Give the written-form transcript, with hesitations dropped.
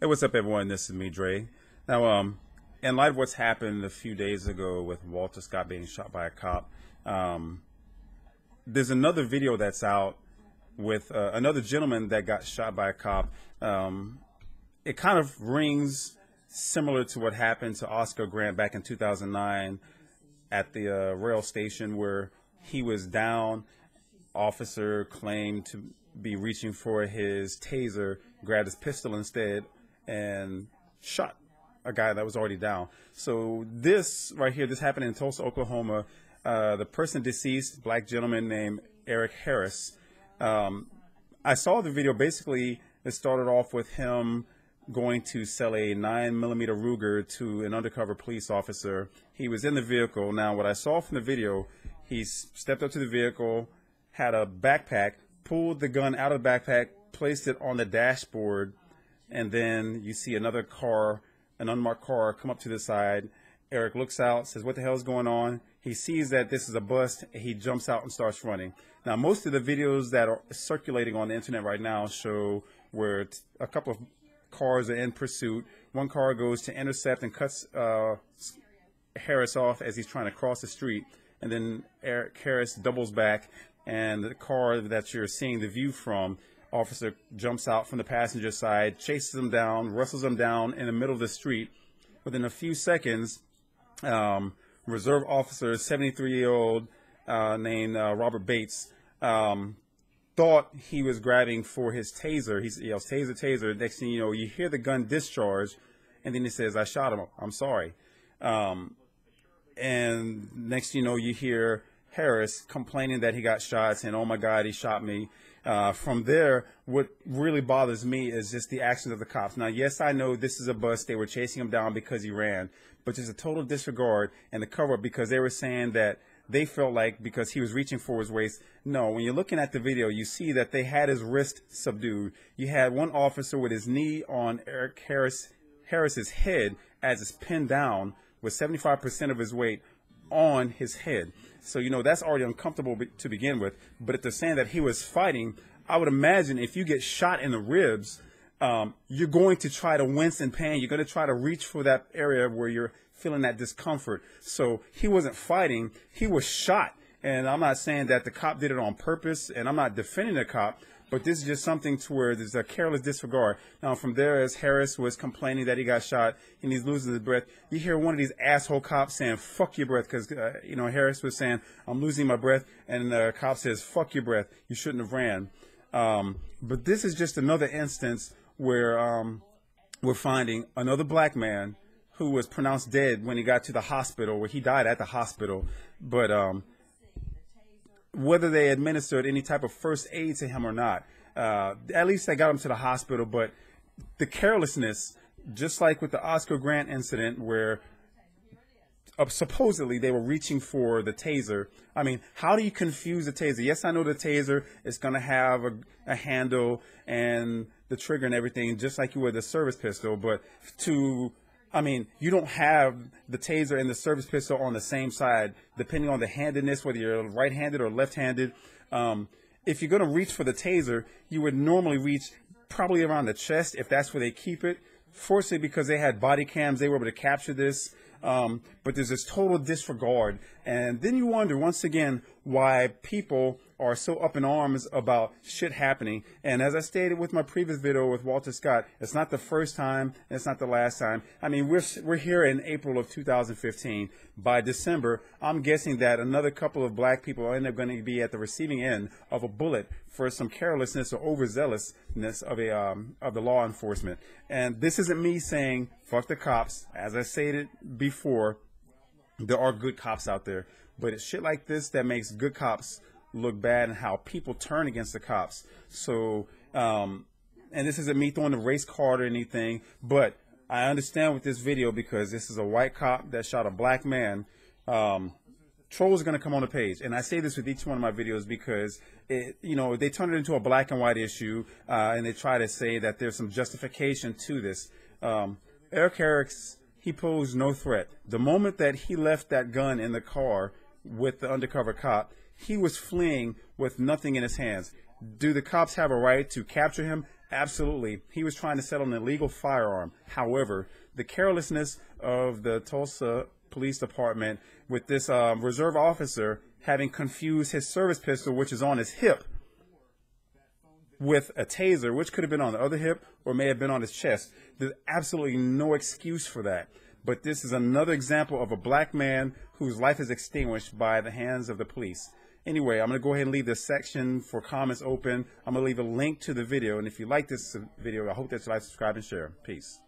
Hey, what's up, everyone? This is me, Dre. Now, in light of what's happened a few days ago with Walter Scott being shot by a cop, there's another video that's out with another gentleman that got shot by a cop. It kind of rings similar to what happened to Oscar Grant back in 2009 at the rail station where he was down. Officer claimed to be reaching for his taser, grabbed his pistol instead, and shot a guy that was already down. So this right here, this happened in Tulsa, Oklahoma. The person deceased, black gentleman named Eric Harris. I saw the video. Basically, it started off with him going to sell a 9mm Ruger to an undercover police officer. He was in the vehicle. Now, what I saw from the video, he stepped up to the vehicle, had a backpack, pulled the gun out of the backpack, placed it on the dashboard, and then you see another car, an unmarked car, come up to the side. Eric looks out, says, "What the hell is going on?" He sees that this is a bust. He jumps out and starts running. Now, most of the videos that are circulating on the internet right now show where a couple of cars are in pursuit. One car goes to intercept and cuts Harris off as he's trying to cross the street. And then Eric Harris doubles back, and the car that you're seeing the view from, officer jumps out from the passenger side, chases him down, wrestles him down in the middle of the street. Within a few seconds, reserve officer, 73-year-old named Robert Bates, thought he was grabbing for his taser. He yells, "Taser, taser." Next thing you know, you hear the gun discharge, and then he says, "I shot him. I'm sorry." And next thing you know, you hear Harris complaining that he got shot, saying, "Oh my God, he shot me." From there, what really bothers me is just the actions of the cops. Now, yes, I know this is a bust. They were chasing him down because he ran, but just a total disregard and the cover up because they were saying that they felt like because he was reaching for his waist. No, when you're looking at the video, you see that they had his wrist subdued. You had one officer with his knee on Eric Harris's head as it's pinned down with 75% of his weight on his head. So, you know, that's already uncomfortable to begin with. But if they're saying that he was fighting, I would imagine if you get shot in the ribs, you're going to try to wince in pain. You're going to try to reach for that area where you're feeling that discomfort. So he wasn't fighting. He was shot. And I'm not saying that the cop did it on purpose, and I'm not defending the cop, but this is just something to where there's a careless disregard. Now, from there, as Harris was complaining that he got shot and he's losing his breath, you hear one of these asshole cops saying, "Fuck your breath," because, you know, Harris was saying, "I'm losing my breath," and the cop says, "Fuck your breath. You shouldn't have ran." But this is just another instance where we're finding another black man who was pronounced dead when he got to the hospital, where he died at the hospital. But whether they administered any type of first aid to him or not, at least they got him to the hospital. But the carelessness, just like with the Oscar Grant incident where supposedly they were reaching for the taser. I mean, how do you confuse the taser? Yes, I know the taser is going to have a handle and the trigger and everything, just like you would the service pistol. But I mean, you don't have the taser and the service pistol on the same side, depending on the handedness, whether you're right-handed or left-handed. If you're going to reach for the taser, you would normally reach probably around the chest if that's where they keep it. Fortunately, because they had body cams, they were able to capture this. But there's this total disregard. And then you wonder, once again, why people are so up in arms about shit happening. And as I stated with my previous video with Walter Scott, it's not the first time, and it's not the last time. I mean, we're here in April of 2015. By December, I'm guessing that another couple of black people are going to be at the receiving end of a bullet for some carelessness or overzealousness of the law enforcement. And this isn't me saying fuck the cops. As I stated before, there are good cops out there, but it's shit like this that makes good cops look bad and how people turn against the cops. So, and this isn't me throwing a race card or anything, but I understand with this video because this is a white cop that shot a black man. Trolls are going to come on the page, and I say this with each one of my videos because you know, they turn it into a black and white issue, and they try to say that there's some justification to this. Eric Harris, he posed no threat. The moment that he left that gun in the car with the undercover cop, he was fleeing with nothing in his hands. Do the cops have a right to capture him? Absolutely. He was trying to sell an illegal firearm. However, the carelessness of the Tulsa Police Department with this reserve officer having confused his service pistol, which is on his hip, with a taser, which could have been on the other hip or may have been on his chest. There's absolutely no excuse for that. But this is another example of a black man whose life is extinguished by the hands of the police. Anyway, I'm going to go ahead and leave this section for comments open. I'm going to leave a link to the video. And if you like this video, I hope that you like, subscribe, and share. Peace.